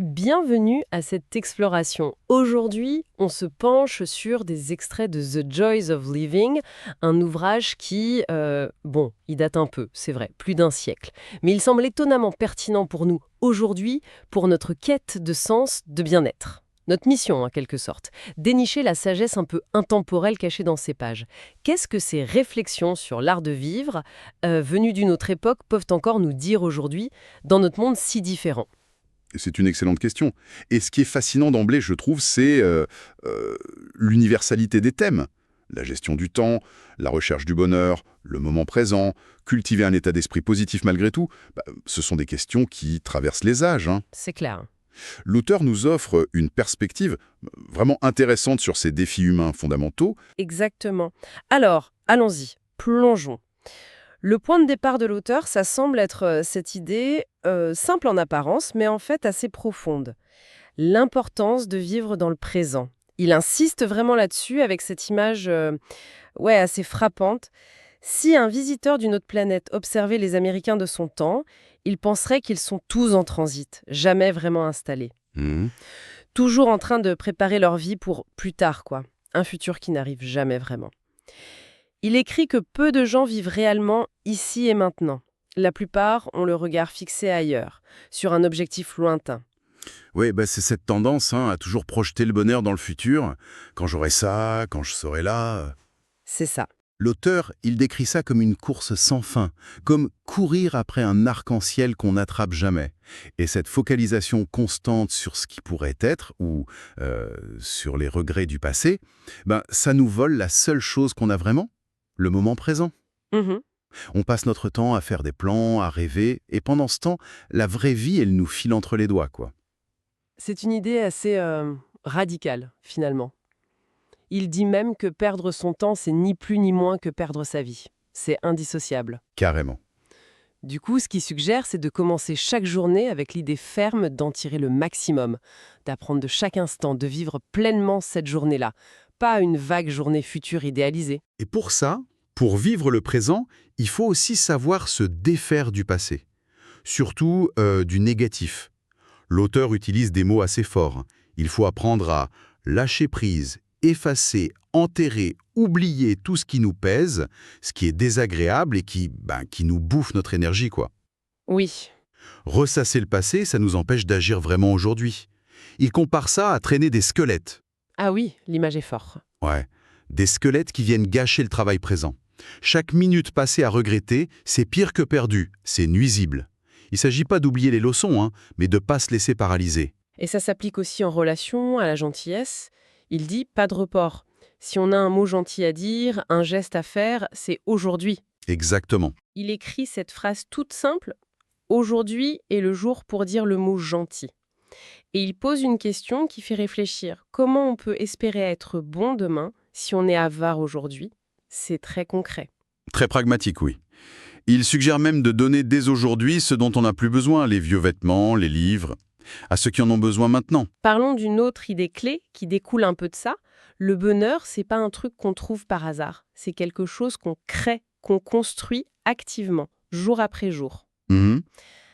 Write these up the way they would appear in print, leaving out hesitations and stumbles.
Bienvenue à cette exploration. Aujourd'hui, on se penche sur des extraits de The Joys of Living, un ouvrage qui, il date un peu, c'est vrai, plus d'un siècle. Mais il semble étonnamment pertinent pour nous aujourd'hui, pour notre quête de sens, de bien-être. Notre mission, en quelque sorte, dénicher la sagesse un peu intemporelle cachée dans ces pages. Qu'est-ce que ces réflexions sur l'art de vivre, venues d'une autre époque, peuvent encore nous dire aujourd'hui, dans notre monde si différent ? C'est une excellente question. Et ce qui est fascinant d'emblée, je trouve, c'est l'universalité des thèmes. La gestion du temps, la recherche du bonheur, le moment présent, cultiver un état d'esprit positif malgré tout, ce sont des questions qui traversent les âges, hein. C'est clair. L'auteur nous offre une perspective vraiment intéressante sur ces défis humains fondamentaux. Exactement. Alors, allons-y, plongeons. Le point de départ de l'auteur, ça semble être cette idée simple en apparence, mais en fait assez profonde. L'importance de vivre dans le présent. Il insiste vraiment là-dessus avec cette image assez frappante. Si un visiteur d'une autre planète observait les Américains de son temps, il penserait qu'ils sont tous en transit, jamais vraiment installés. Mhm. Toujours en train de préparer leur vie pour plus tard, quoi. Un futur qui n'arrive jamais vraiment. Il écrit que peu de gens vivent réellement ici et maintenant. La plupart ont le regard fixé ailleurs, sur un objectif lointain. Oui, c'est cette tendance à toujours projeter le bonheur dans le futur. Quand j'aurai ça, quand je serai là. C'est ça. L'auteur, il décrit ça comme une course sans fin, comme courir après un arc-en-ciel qu'on n'attrape jamais. Et cette focalisation constante sur ce qui pourrait être, ou sur les regrets du passé, ça nous vole la seule chose qu'on a vraiment, le moment présent. Mhm. On passe notre temps à faire des plans, à rêver, et pendant ce temps, la vraie vie, elle nous file entre les doigts, quoi. C'est une idée assez radicale, finalement. Il dit même que perdre son temps, c'est ni plus ni moins que perdre sa vie. C'est indissociable. Carrément. Du coup, ce qu'il suggère, c'est de commencer chaque journée avec l'idée ferme d'en tirer le maximum, d'apprendre de chaque instant, de vivre pleinement cette journée-là, pas une vague journée future idéalisée. Et pour ça, pour vivre le présent, il faut aussi savoir se défaire du passé, surtout du négatif. L'auteur utilise des mots assez forts. Il faut apprendre à lâcher prise, effacer, enterrer, oublier tout ce qui nous pèse, ce qui est désagréable et qui nous bouffe notre énergie, quoi. Oui, Ressasser le passé, ça nous empêche d'agir vraiment aujourd'hui. Il compare ça à traîner des squelettes. ah oui, l'image est forte. Ouais, des squelettes qui viennent gâcher le travail présent. Chaque minute passée à regretter, c'est pire que perdu, c'est nuisible. Il ne s'agit pas d'oublier les leçons, mais de ne pas se laisser paralyser. Et ça s'applique aussi en relation, à la gentillesse. Il dit pas de report. Si on a un mot gentil à dire, un geste à faire, c'est aujourd'hui. Exactement. Il écrit cette phrase toute simple. Aujourd'hui est le jour pour dire le mot gentil. Et il pose une question qui fait réfléchir. Comment on peut espérer être bon demain si on est avare aujourd'hui ? C'est très concret. Très pragmatique, oui. Il suggère même de donner dès aujourd'hui ce dont on n'a plus besoin, les vieux vêtements, les livres, à ceux qui en ont besoin maintenant. Parlons d'une autre idée clé qui découle un peu de ça. Le bonheur, c'est pas un truc qu'on trouve par hasard. C'est quelque chose qu'on crée, qu'on construit activement, jour après jour, Mhm.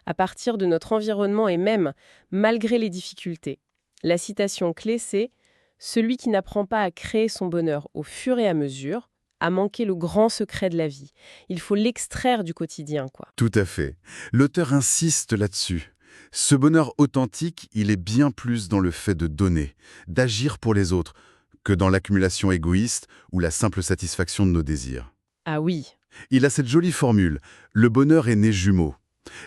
à partir de notre environnement et même malgré les difficultés. La citation clé, c'est « Celui qui n'apprend pas à créer son bonheur au fur et à mesure a manqué le grand secret de la vie. Il faut l'extraire du quotidien, quoi. » Tout à fait. L'auteur insiste là-dessus. Ce bonheur authentique, il est bien plus dans le fait de donner, d'agir pour les autres, que dans l'accumulation égoïste ou la simple satisfaction de nos désirs. Ah oui, Il a cette jolie formule, le bonheur est né jumeau.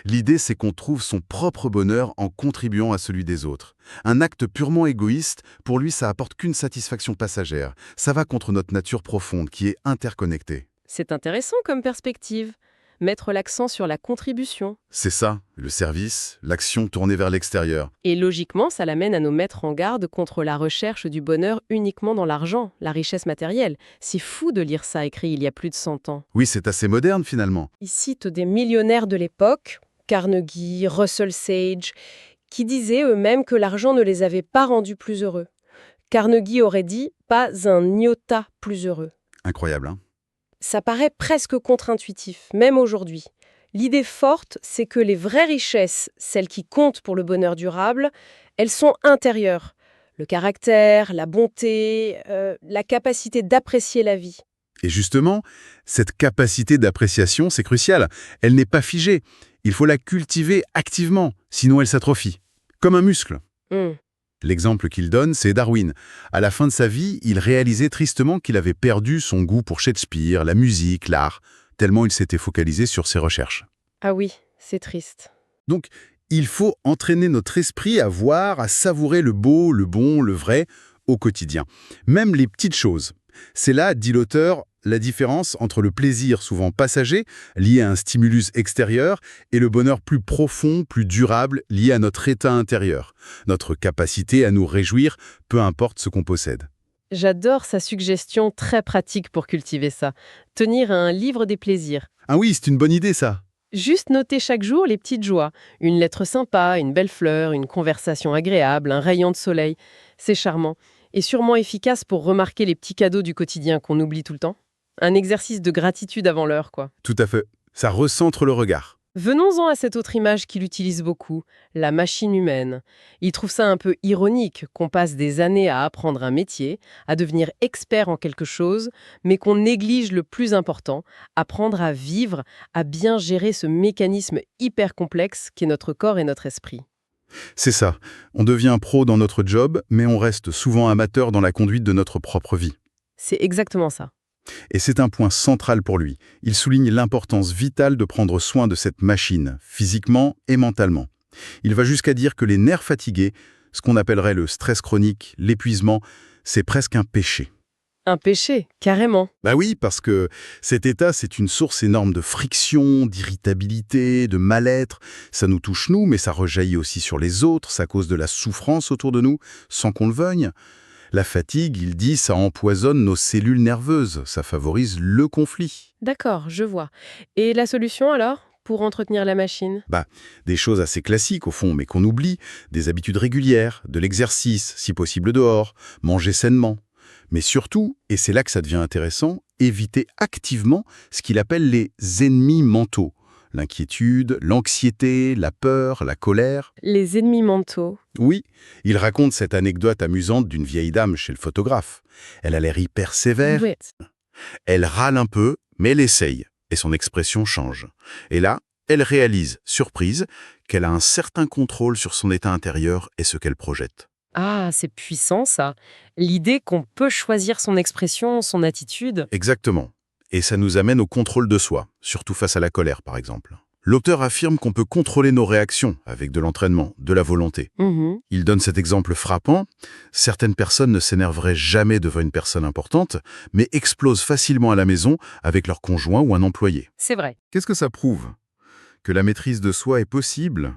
L'idée, c'est qu'on trouve son propre bonheur en contribuant à celui des autres. Un acte purement égoïste, pour lui, ça apporte qu'une satisfaction passagère. Ça va contre notre nature profonde, qui est interconnectée. c'est intéressant comme perspective. Mettre l'accent sur la contribution. C'est ça, le service, l'action tournée vers l'extérieur. Et logiquement, ça l'amène à nous mettre en garde contre la recherche du bonheur uniquement dans l'argent, la richesse matérielle. C'est fou de lire ça écrit il y a plus de 100 ans. Oui, c'est assez moderne finalement. Il cite des millionnaires de l'époque, Carnegie, Russell Sage, qui disaient eux-mêmes que l'argent ne les avait pas rendus plus heureux. Carnegie aurait dit « pas un iota plus heureux ». Incroyable, hein? Ça paraît presque contre-intuitif, même aujourd'hui. L'idée forte, c'est que les vraies richesses, celles qui comptent pour le bonheur durable, elles sont intérieures. Le caractère, la bonté, la capacité d'apprécier la vie. Et justement, cette capacité d'appréciation, c'est crucial. Elle n'est pas figée. Il faut la cultiver activement, sinon elle s'atrophie. Comme un muscle. Hmm. L'exemple qu'il donne, c'est Darwin. À la fin de sa vie, il réalisait tristement qu'il avait perdu son goût pour Shakespeare, la musique, l'art, tellement il s'était focalisé sur ses recherches. Ah oui, c'est triste. Donc, il faut entraîner notre esprit à voir, à savourer le beau, le bon, le vrai au quotidien. Même les petites choses. C'est là, dit l'auteur, la différence entre le plaisir souvent passager, lié à un stimulus extérieur, et le bonheur plus profond, plus durable, lié à notre état intérieur, notre capacité à nous réjouir, peu importe ce qu'on possède. J'adore sa suggestion très pratique pour cultiver ça. Tenir un livre des plaisirs. Ah oui, c'est une bonne idée ça. Juste noter chaque jour les petites joies. Une lettre sympa, une belle fleur, une conversation agréable, un rayon de soleil. C'est charmant. Et sûrement efficace pour remarquer les petits cadeaux du quotidien qu'on oublie tout le temps. Un exercice de gratitude avant l'heure, quoi. Tout à fait. Ça recentre le regard. Venons-en à cette autre image qu'il utilise beaucoup, la machine humaine. Il trouve ça un peu ironique qu'on passe des années à apprendre un métier, à devenir expert en quelque chose, mais qu'on néglige le plus important, apprendre à vivre, à bien gérer ce mécanisme hyper complexe qu'est notre corps et notre esprit. C'est ça. On devient pro dans notre job, mais on reste souvent amateur dans la conduite de notre propre vie. C'est exactement ça. Et c'est un point central pour lui. Il souligne l'importance vitale de prendre soin de cette machine, physiquement et mentalement. Il va jusqu'à dire que les nerfs fatigués, ce qu'on appellerait le stress chronique, l'épuisement, c'est presque un péché. Un péché, carrément. Bah oui, parce que cet état, c'est une source énorme de friction, d'irritabilité, de mal-être. Ça nous touche nous, mais ça rejaillit aussi sur les autres, ça cause de la souffrance autour de nous, sans qu'on le veuille. La fatigue, il dit, ça empoisonne nos cellules nerveuses, ça favorise le conflit. D'accord, je vois. Et la solution alors, pour entretenir la machine? Des choses assez classiques au fond, mais qu'on oublie, des habitudes régulières, de l'exercice, si possible dehors, manger sainement. Mais surtout, et c'est là que ça devient intéressant, éviter activement ce qu'il appelle les ennemis mentaux. L'inquiétude, l'anxiété, la peur, la colère. Les ennemis mentaux. Oui, il raconte cette anecdote amusante d'une vieille dame chez le photographe. Elle a l'air hyper sévère, Oui. elle râle un peu, mais elle essaye, et son expression change. Et là, elle réalise, surprise, qu'elle a un certain contrôle sur son état intérieur et ce qu'elle projette. Ah, c'est puissant ça. L'idée qu'on peut choisir son expression, son attitude. Exactement. Et ça nous amène au contrôle de soi, surtout face à la colère par exemple. L'auteur affirme qu'on peut contrôler nos réactions avec de l'entraînement, de la volonté. Mhm. Il donne cet exemple frappant. Certaines personnes ne s'énerveraient jamais devant une personne importante, mais explosent facilement à la maison avec leur conjoint ou un employé. C'est vrai. Qu'est-ce que ça prouve? Que la maîtrise de soi est possible?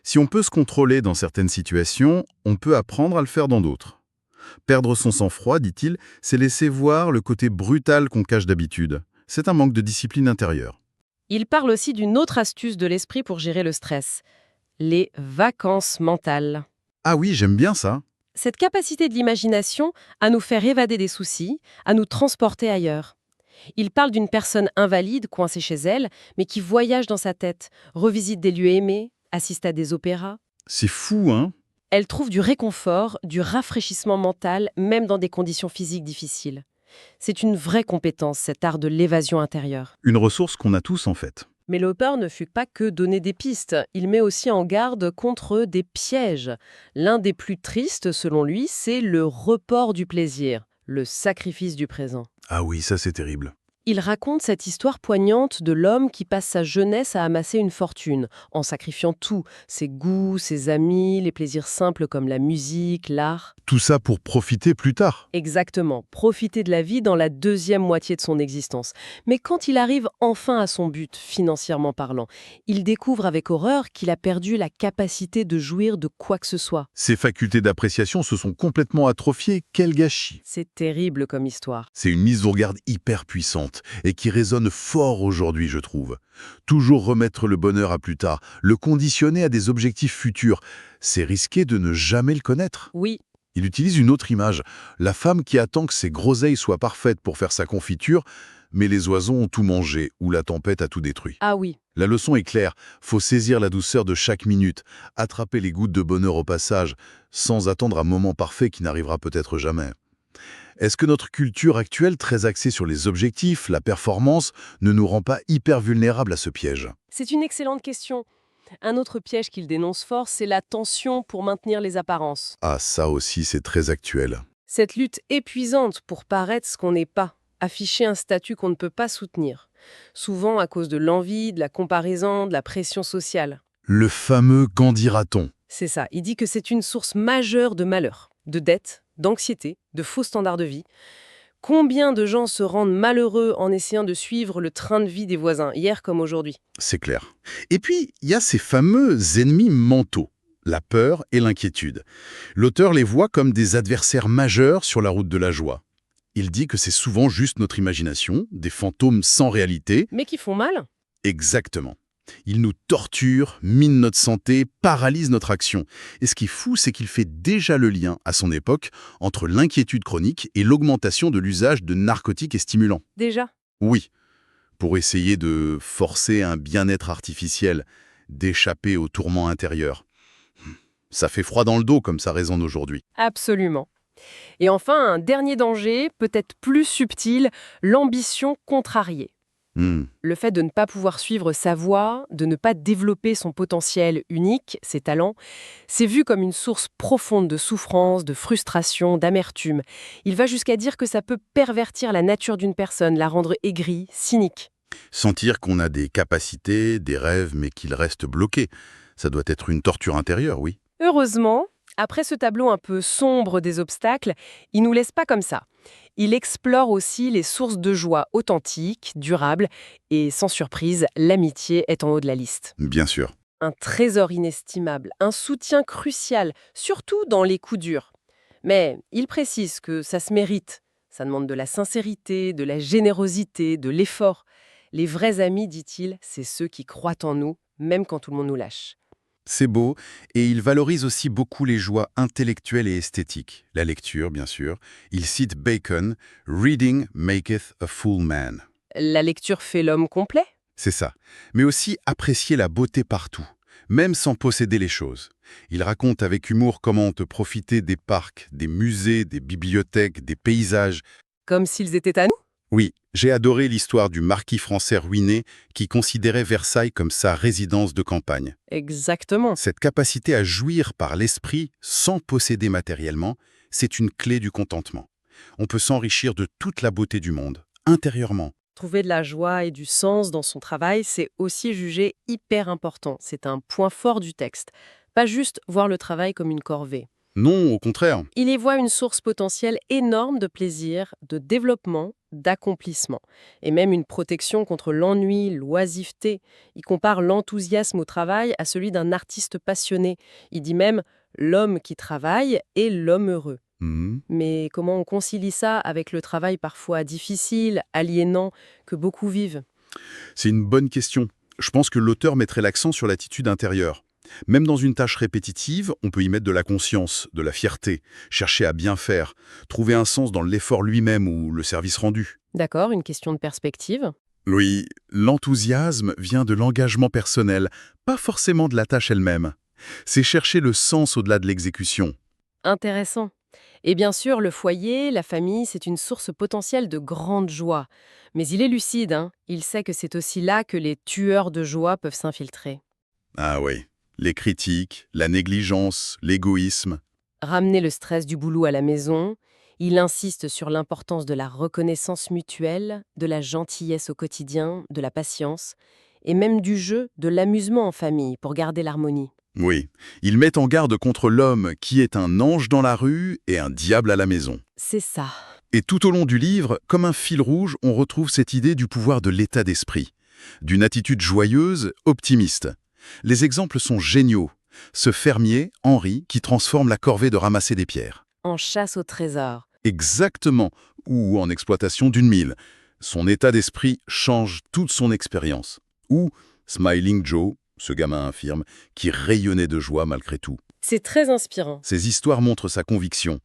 Si on peut se contrôler dans certaines situations, on peut apprendre à le faire dans d'autres. Perdre son sang-froid, dit-il, c'est laisser voir le côté brutal qu'on cache d'habitude. C'est un manque de discipline intérieure. Il parle aussi d'une autre astuce de l'esprit pour gérer le stress. Les vacances mentales. Ah oui, j'aime bien ça. Cette capacité de l'imagination à nous faire évader des soucis, à nous transporter ailleurs. Il parle d'une personne invalide coincée chez elle, mais qui voyage dans sa tête, revisite des lieux aimés, assiste à des opéras. C'est fou, hein? Elle trouve du réconfort, du rafraîchissement mental, même dans des conditions physiques difficiles. C'est une vraie compétence, cet art de l'évasion intérieure. Une ressource qu'on a tous en fait. Mais l'auteur ne fut pas que donner des pistes, il met aussi en garde contre des pièges. L'un des plus tristes, selon lui, c'est le report du plaisir, le sacrifice du présent. Ah oui, ça c'est terrible. Il raconte cette histoire poignante de l'homme qui passe sa jeunesse à amasser une fortune, en sacrifiant tout, ses goûts, ses amis, les plaisirs simples comme la musique, l'art. Tout ça pour profiter plus tard. Exactement, profiter de la vie dans la deuxième moitié de son existence. Mais quand il arrive enfin à son but, financièrement parlant, il découvre avec horreur qu'il a perdu la capacité de jouir de quoi que ce soit. Ses facultés d'appréciation se sont complètement atrophiées. Quel gâchis! C'est terrible comme histoire. C'est une mise au garde hyper puissante et qui résonne fort aujourd'hui, je trouve. Toujours remettre le bonheur à plus tard, le conditionner à des objectifs futurs, c'est risquer de ne jamais le connaître. Oui. Il utilise une autre image. La femme qui attend que ses groseilles soient parfaites pour faire sa confiture, mais les oiseaux ont tout mangé ou la tempête a tout détruit. Ah oui, La leçon est claire, faut saisir la douceur de chaque minute, attraper les gouttes de bonheur au passage, sans attendre un moment parfait qui n'arrivera peut-être jamais. Est-ce que notre culture actuelle, très axée sur les objectifs, la performance, ne nous rend pas hyper vulnérables à ce piège? c'est une excellente question. Un autre piège qu'il dénonce fort, c'est la tension pour maintenir les apparences. Ah, ça aussi, c'est très actuel. Cette lutte épuisante pour paraître ce qu'on n'est pas, afficher un statut qu'on ne peut pas soutenir, souvent à cause de l'envie, de la comparaison, de la pression sociale. Le fameux qu'en dira-t-on? C'est ça, il dit que c'est une source majeure de malheur, de dette, d'anxiété, de faux standards de vie. Combien de gens se rendent malheureux en essayant de suivre le train de vie des voisins, hier comme aujourd'hui? C'est clair. Et puis, il y a ces fameux ennemis mentaux, la peur et l'inquiétude. L'auteur les voit comme des adversaires majeurs sur la route de la joie. Il dit que c'est souvent juste notre imagination, des fantômes sans réalité. Mais qui font mal? Exactement. Ils nous torturent, minent notre santé, paralysent notre action. Et ce qui est fou, c'est qu'il fait déjà le lien, à son époque, entre l'inquiétude chronique et l'augmentation de l'usage de narcotiques et stimulants. Déjà? Oui, pour essayer de forcer un bien-être artificiel, d'échapper au tourment intérieur. Ça fait froid dans le dos comme ça résonne aujourd'hui. Absolument. Et enfin, un dernier danger, peut-être plus subtil, l'ambition contrariée. Le fait de ne pas pouvoir suivre sa voie, de ne pas développer son potentiel unique, ses talents, c'est vu comme une source profonde de souffrance, de frustration, d'amertume. Il va jusqu'à dire que ça peut pervertir la nature d'une personne, la rendre aigrie, cynique. Sentir qu'on a des capacités, des rêves, mais qu'ils restent bloqués, ça doit être une torture intérieure, oui. Heureusement, après ce tableau un peu sombre des obstacles, il nous laisse pas comme ça. Il explore aussi les sources de joie authentiques, durables, et sans surprise, l'amitié est en haut de la liste. Bien sûr. Un trésor inestimable, un soutien crucial, surtout dans les coups durs. Mais il précise que ça se mérite. Ça demande de la sincérité, de la générosité, de l'effort. Les vrais amis, dit-il, c'est ceux qui croient en nous, même quand tout le monde nous lâche. C'est beau, et il valorise aussi beaucoup les joies intellectuelles et esthétiques. La lecture, bien sûr. Il cite Bacon, « Reading maketh a full man ». La lecture fait l'homme complet? C'est ça. Mais aussi apprécier la beauté partout, même sans posséder les choses. Il raconte avec humour comment on peut profiter des parcs, des musées, des bibliothèques, des paysages. Comme s'ils étaient à nous? Oui, j'ai adoré l'histoire du marquis français ruiné qui considérait Versailles comme sa résidence de campagne. Exactement. Cette capacité à jouir par l'esprit sans posséder matériellement, c'est une clé du contentement. On peut s'enrichir de toute la beauté du monde, intérieurement. Trouver de la joie et du sens dans son travail, c'est aussi jugé hyper important. C'est un point fort du texte. Pas juste voir le travail comme une corvée. Non, au contraire. Il y voit une source potentielle énorme de plaisir, de développement, d'accomplissement. Et même une protection contre l'ennui, l'oisiveté. Il compare l'enthousiasme au travail à celui d'un artiste passionné. Il dit même « l'homme qui travaille est l'homme heureux ». Mais comment on concilie ça avec le travail parfois difficile, aliénant, que beaucoup vivent? C'est une bonne question. Je pense que l'auteur mettrait l'accent sur l'attitude intérieure. Même dans une tâche répétitive, on peut y mettre de la conscience, de la fierté, chercher à bien faire, trouver un sens dans l'effort lui-même ou le service rendu. D'accord, une question de perspective. Oui, l'enthousiasme vient de l'engagement personnel, pas forcément de la tâche elle-même. C'est chercher le sens au-delà de l'exécution. Intéressant. Et bien sûr, le foyer, la famille, c'est une source potentielle de grande joie. Mais il est lucide, hein. Il sait que c'est aussi là que les tueurs de joie peuvent s'infiltrer. Ah oui, les critiques, la négligence, l'égoïsme. Ramener le stress du boulot à la maison, il insiste sur l'importance de la reconnaissance mutuelle, de la gentillesse au quotidien, de la patience, et même du jeu, de l'amusement en famille pour garder l'harmonie. Oui, il met en garde contre l'homme qui est un ange dans la rue et un diable à la maison. C'est ça. Et tout au long du livre, comme un fil rouge, on retrouve cette idée du pouvoir de l'état d'esprit, d'une attitude joyeuse, optimiste. Les exemples sont géniaux. Ce fermier, Henri, qui transforme la corvée de ramasser des pierres. En chasse au trésor. Exactement, ou en exploitation d'une mine. Son état d'esprit change toute son expérience. Ou Smiling Joe, ce gamin infirme, qui rayonnait de joie malgré tout. C'est très inspirant. Ces histoires montrent sa conviction.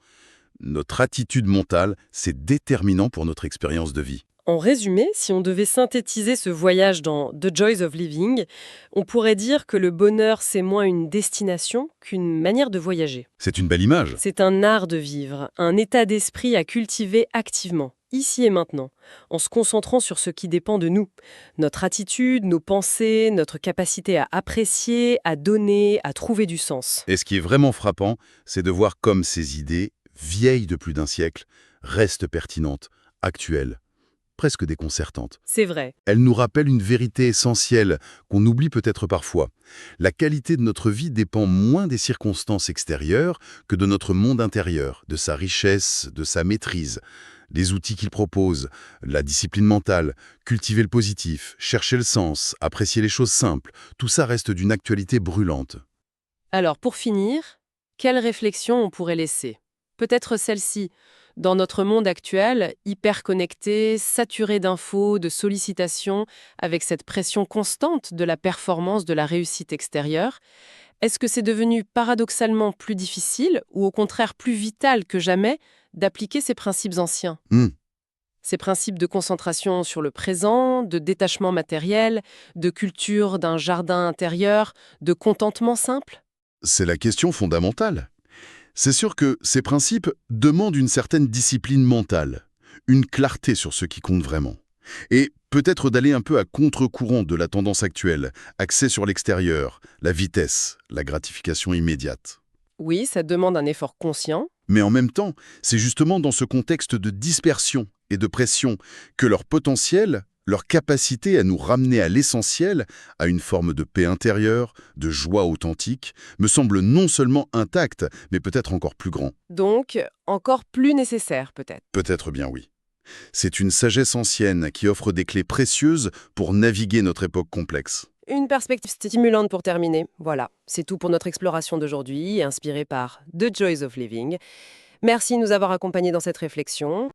Notre attitude mentale, c'est déterminant pour notre expérience de vie. En résumé, si on devait synthétiser ce voyage dans The Joys of Living, on pourrait dire que le bonheur, c'est moins une destination qu'une manière de voyager. C'est une belle image. C'est un art de vivre, un état d'esprit à cultiver activement, ici et maintenant, en se concentrant sur ce qui dépend de nous. Notre attitude, nos pensées, notre capacité à apprécier, à donner, à trouver du sens. Et ce qui est vraiment frappant, c'est de voir comme ces idées, vieilles de plus d'un siècle, restent pertinentes, actuelles, presque déconcertantes. C'est vrai. Elles nous rappellent une vérité essentielle qu'on oublie peut-être parfois. La qualité de notre vie dépend moins des circonstances extérieures que de notre monde intérieur, de sa richesse, de sa maîtrise. Les outils qu'il propose, la discipline mentale, cultiver le positif, chercher le sens, apprécier les choses simples, tout ça reste d'une actualité brûlante. Alors, pour finir, quelle réflexion on pourrait laisser? Peut-être celle-ci. Dans notre monde actuel, hyper connecté, saturé d'infos, de sollicitations, avec cette pression constante de la performance, de la réussite extérieure, est-ce que c'est devenu paradoxalement plus difficile ou au contraire plus vital que jamais d'appliquer ces principes anciens? Hmm. Ces principes de concentration sur le présent, de détachement matériel, de culture d'un jardin intérieur, de contentement simple? C'est la question fondamentale. C'est sûr que ces principes demandent une certaine discipline mentale, une clarté sur ce qui compte vraiment. Et peut-être d'aller un peu à contre-courant de la tendance actuelle, axée sur l'extérieur, la vitesse, la gratification immédiate. Oui, ça demande un effort conscient. Mais en même temps, c'est justement dans ce contexte de dispersion et de pression que leur potentiel, leur capacité à nous ramener à l'essentiel, à une forme de paix intérieure, de joie authentique, me semble non seulement intact, mais peut-être encore plus grand. Donc, encore plus nécessaire peut-être. Peut-être bien oui. C'est une sagesse ancienne qui offre des clés précieuses pour naviguer notre époque complexe. Une perspective stimulante pour terminer. Voilà, c'est tout pour notre exploration d'aujourd'hui, inspirée par The Joys of Living. Merci de nous avoir accompagnés dans cette réflexion.